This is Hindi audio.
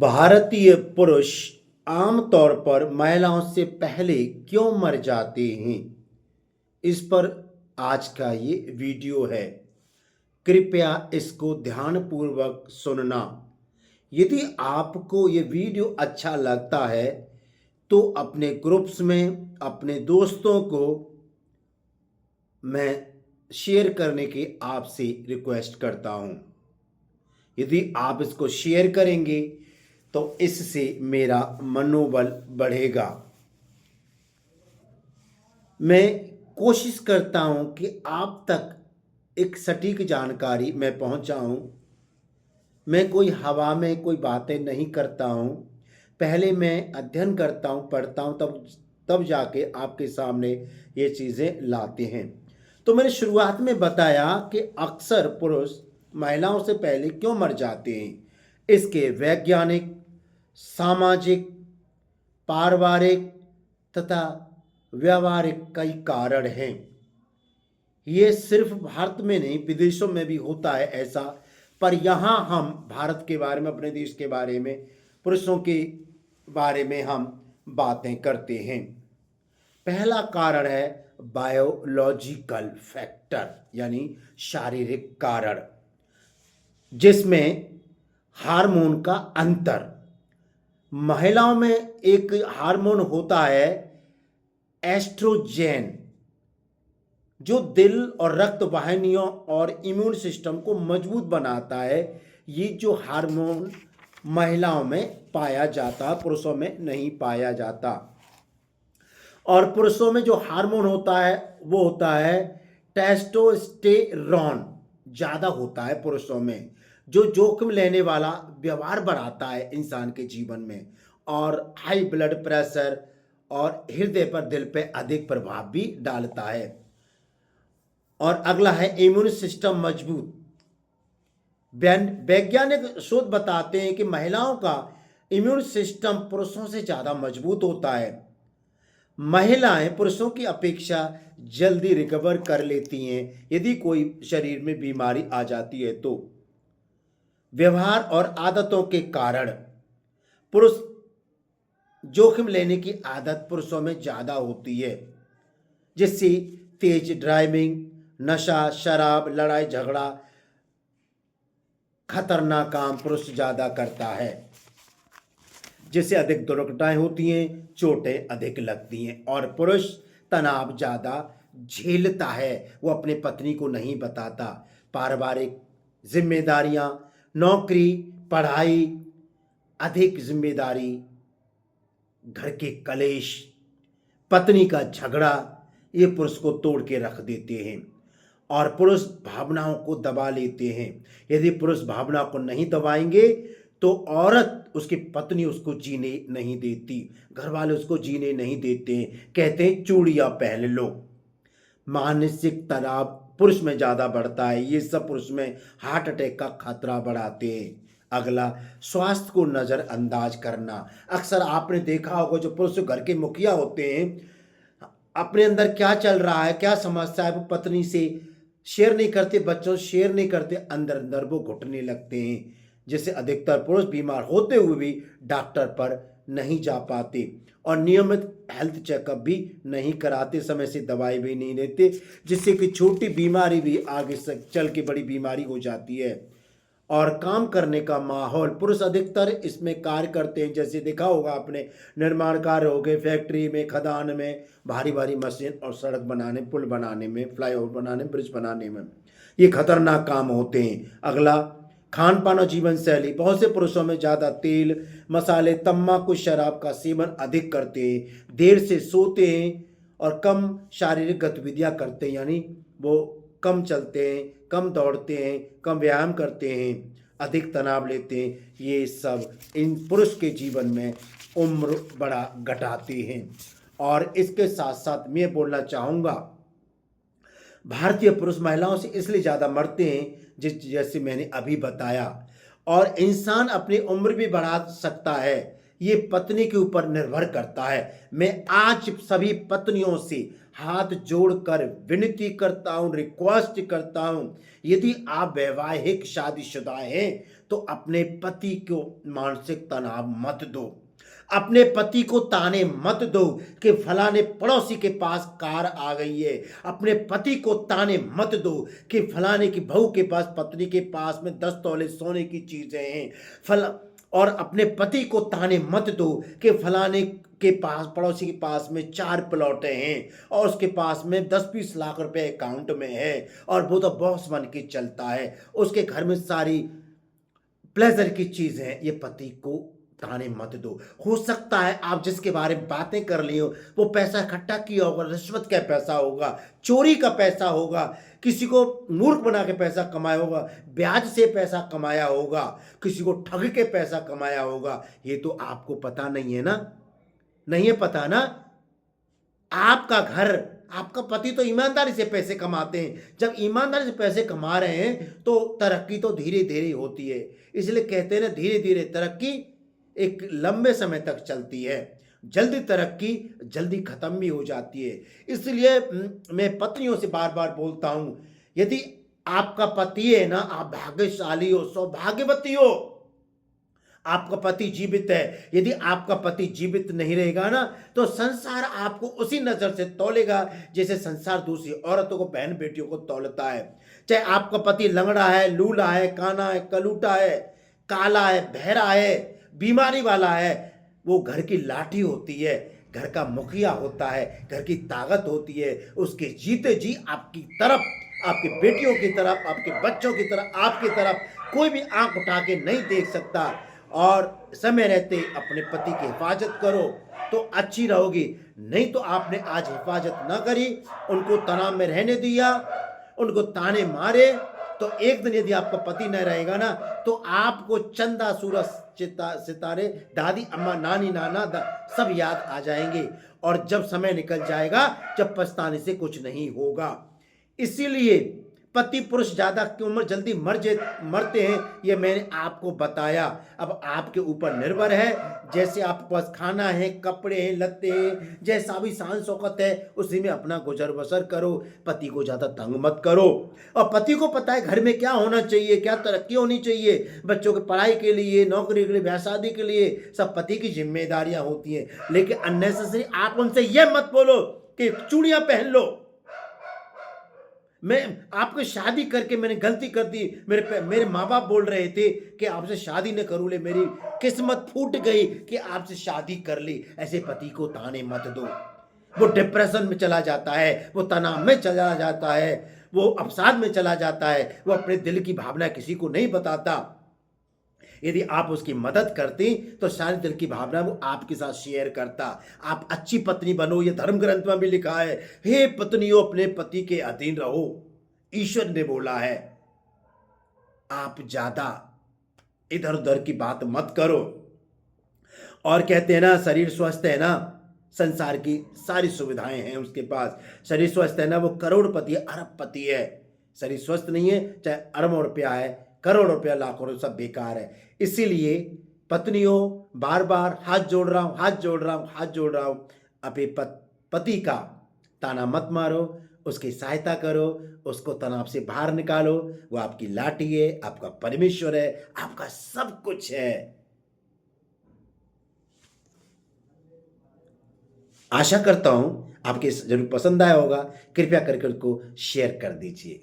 भारतीय पुरुष आमतौर पर महिलाओं से पहले क्यों मर जाते हैं? इस पर आज का ये वीडियो है। कृपया इसको ध्यानपूर्वक सुनना। यदि आपको ये वीडियो अच्छा लगता है तो अपने ग्रुप्स में अपने दोस्तों को मैं शेयर करने की आपसे रिक्वेस्ट करता हूँ। यदि आप इसको शेयर करेंगे तो इससे मेरा मनोबल बढ़ेगा। मैं कोशिश करता हूं कि आप तक एक सटीक जानकारी मैं पहुंचाऊं। मैं कोई हवा में कोई बातें नहीं करता हूं। पहले मैं अध्ययन करता हूं, पढ़ता हूं, तब तब जाके आपके सामने ये चीज़ें लाते हैं। तो मैंने शुरुआत में बताया कि अक्सर पुरुष महिलाओं से पहले क्यों मर जाते हैं। इसके वैज्ञानिक, सामाजिक, पारिवारिक तथा व्यावहारिक कई कारण हैं। ये सिर्फ भारत में नहीं, विदेशों में भी होता है ऐसा। पर यहाँ हम भारत के बारे में, अपने देश के बारे में, पुरुषों के बारे में हम बातें करते हैं। पहला कारण है बायोलॉजिकल फैक्टर, यानी शारीरिक कारण, जिसमें हार्मोन का अंतर। महिलाओं में एक हार्मोन होता है एस्ट्रोजेन, जो दिल और रक्त वाहिनियों और इम्यून सिस्टम को मजबूत बनाता है। ये जो हार्मोन महिलाओं में पाया जाता, पुरुषों में नहीं पाया जाता। और पुरुषों में जो हार्मोन होता है वो होता है टेस्टोस्टेरॉन, ज़्यादा होता है पुरुषों में, जो जोखिम लेने वाला व्यवहार बढ़ाता है इंसान के जीवन में, और हाई ब्लड प्रेशर और हृदय पर, दिल पे अधिक प्रभाव भी डालता है। और अगला है इम्यून सिस्टम मजबूत। वैज्ञानिक शोध बताते हैं कि महिलाओं का इम्यून सिस्टम पुरुषों से ज़्यादा मजबूत होता है। महिलाएं पुरुषों की अपेक्षा जल्दी रिकवर कर लेती हैं यदि कोई शरीर में बीमारी आ जाती है तो। व्यवहार और आदतों के कारण पुरुष जोखिम लेने की आदत पुरुषों में ज़्यादा होती है, जिससे तेज ड्राइविंग, नशा, शराब, लड़ाई झगड़ा, खतरनाक काम पुरुष ज़्यादा करता है, जिससे अधिक दुर्घटनाएं होती हैं, चोटें अधिक लगती हैं। और पुरुष तनाव ज़्यादा झेलता है, वो अपनी पत्नी को नहीं बताता। पारिवारिक जिम्मेदारियां, नौकरी, पढ़ाई, अधिक जिम्मेदारी, घर के कलेश, पत्नी का झगड़ा, ये पुरुष को तोड़ के रख देते हैं। और पुरुष भावनाओं को दबा लेते हैं। यदि पुरुष भावना को नहीं दबाएंगे तो औरत, उसकी पत्नी उसको जीने नहीं देती, घर वाले उसको जीने नहीं देते हैं। कहते हैं चूड़ियाँ पहन लो। मानसिक तनाव पुरुष में ज़्यादा बढ़ता है। ये सब पुरुष में हार्ट अटैक का खतरा बढ़ाते हैं। अगला, स्वास्थ्य को नज़रअंदाज करना। अक्सर आपने देखा होगा जो पुरुष घर के मुखिया होते हैं, अपने अंदर क्या चल रहा है, क्या समस्या है, वो पत्नी से शेयर नहीं करते, बच्चों से शेयर नहीं करते, अंदर अंदर वो घुटने लगते हैं, जिससे अधिकतर पुरुष बीमार होते हुए भी डॉक्टर पर नहीं जा पाते और नियमित हेल्थ चेकअप भी नहीं कराते, समय से दवाई भी नहीं लेते, जिससे कि छोटी बीमारी भी आगे से चल के बड़ी बीमारी हो जाती है। और काम करने का माहौल, पुरुष अधिकतर इसमें कार्य करते हैं, जैसे देखा होगा आपने, निर्माण कार्य हो गए, फैक्ट्री में, खदान में, भारी भारी मशीन और सड़क बनाने, पुल बनाने में, फ्लाईओवर बनाने, ब्रिज बनाने में, ये खतरनाक काम होते हैं। अगला, खान पान और जीवन शैली। बहुत से पुरुषों में ज़्यादा तेल, मसाले, तम्बाकू, शराब का सेवन अधिक करते हैं, देर से सोते हैं और कम शारीरिक गतिविधियां करते हैं, यानी वो कम चलते हैं, कम दौड़ते हैं, कम व्यायाम करते हैं, अधिक तनाव लेते हैं। ये सब इन पुरुष के जीवन में उम्र बड़ा घटाते हैं। और इसके साथ साथ मैं बोलना चाहूँगा, भारतीय पुरुष महिलाओं से इसलिए ज़्यादा मरते हैं जैसे मैंने अभी बताया। और इंसान अपनी उम्र भी बढ़ा सकता है, ये पत्नी के ऊपर निर्भर करता है। मैं आज सभी पत्नियों से हाथ जोड़कर विनती करता हूँ, रिक्वेस्ट करता हूँ, यदि आप वैवाहिक शादीशुदा हैं तो अपने पति को मानसिक तनाव मत दो। अपने पति को ताने मत दो कि फलाने पड़ोसी के पास कार आ गई है। अपने पति को ताने मत दो कि फलाने की बहू के पास, पत्नी के पास में 10 तोले सोने की चीजें हैं। और अपने पति को ताने मत दो कि फलाने के पास, पड़ोसी के पास में 4 प्लॉटें हैं और उसके पास में 10-20 लाख रुपए अकाउंट में है और वो तो बॉस बन के चलता है, उसके घर में सारी प्लेजर की चीज है। ये पति को ताने मत दो। हो सकता है आप जिसके बारे में बातें कर ली हो वो पैसा इकट्ठा किया होगा, रिश्वत का पैसा होगा, चोरी का पैसा होगा, किसी को मूर्ख बना के पैसा कमाया होगा, ब्याज से पैसा कमाया होगा, किसी को ठग के पैसा कमाया होगा। ये तो आपको पता नहीं है ना, नहीं है पता ना। आपका घर, आपका पति तो ईमानदारी से पैसे कमाते हैं। जब ईमानदारी से पैसे कमा रहे हैं तो तरक्की तो धीरे धीरे होती है। इसलिए कहते हैं ना, धीरे धीरे तरक्की एक लंबे समय तक चलती है, जल्दी तरक्की जल्दी खत्म भी हो जाती है। इसलिए मैं पत्नियों से बार बार बोलता हूं, यदि आपका पति है ना, आप भाग्यशाली हो, सौभाग्यवती हो। आपका पति जीवित है। यदि आपका पति जीवित नहीं रहेगा ना तो संसार आपको उसी नजर से तौलेगा जैसे संसार दूसरी औरतों को, बहन बेटियों को तौलता है। चाहे आपका पति लंगड़ा है, लूला है, काना है, कलूटा है, काला है, बहरा है, बीमारी वाला है, वो घर की लाठी होती है, घर का मुखिया होता है, घर की ताकत होती है। उसके जीते जी आपकी तरफ, आपकी बेटियों की तरफ, आपके बच्चों की तरफ, आपकी तरफ कोई भी आंख उठा के नहीं देख सकता। और समय रहते अपने पति की हिफाजत करो तो अच्छी रहोगी। नहीं तो आपने आज हिफाजत ना करी, उनको तनाव में रहने दिया, उनको ताने मारे, तो एक दिन यदि आपका पति न रहेगा ना तो आपको चंदा, सूरज, सितारे, दादी, अम्मा, नानी, नाना सब याद आ जाएंगे। और जब समय निकल जाएगा, जब पछताने से कुछ नहीं होगा। इसीलिए पति पुरुष ज्यादा क्यों जल्दी मरते हैं, ये मैंने आपको बताया। अब आपके ऊपर निर्भर है, जैसे आपके पास खाना है, कपड़े हैं, लत्ते हैं, जैसा भी शान शौकत है उसी में अपना गुजर बसर करो। पति को ज्यादा तंग मत करो। और पति को पता है घर में क्या होना चाहिए, क्या तरक्की होनी चाहिए, बच्चों की पढ़ाई के लिए, नौकरी के लिए, ब्याह शादी के लिए, सब पति की जिम्मेदारियां होती हैं। लेकिन अननेसेसरी आप उनसे यह मत बोलो कि चूड़ियां पहन लो। मैं आपको शादी करके मैंने गलती कर दी, मेरे माँ बाप बोल रहे थे कि आपसे शादी न करूँ, ले मेरी किस्मत फूट गई कि आपसे शादी कर ली। ऐसे पति को ताने मत दो। वो डिप्रेशन में चला जाता है, वो तनाव में चला जाता है, वो अवसाद में चला जाता है, वो अपने दिल की भावना किसी को नहीं बताता। यदि आप उसकी मदद करती तो सारी दिल की भावना वो आपके साथ शेयर करता। आप अच्छी पत्नी बनो, ये धर्म ग्रंथ में भी लिखा है, हे पत्नियों अपने पति के अधीन रहो, ईश्वर ने बोला है। आप ज्यादा इधर उधर की बात मत करो। और कहते हैं ना, शरीर स्वस्थ है ना, संसार की सारी सुविधाएं हैं उसके पास। शरीर स्वस्थ है ना, वो करोड़पति है, अरबपति है। शरीर स्वस्थ नहीं है, चाहे अरबों रुपया है, करोड़ रुपया, लाखों रुपया, सब बेकार है। इसीलिए पत्नियों, बार बार हाथ जोड़ रहा हूं, हाथ जोड़ रहा हूं, हाथ जोड़ रहा हूं, अपने पति का ताना मत मारो, उसकी सहायता करो, उसको तनाव से बाहर निकालो। वो आपकी लाठी है, आपका परमेश्वर है, आपका सब कुछ है। आशा करता हूं आपके जरूर पसंद आया होगा। कृपया करके उसको शेयर कर दीजिए।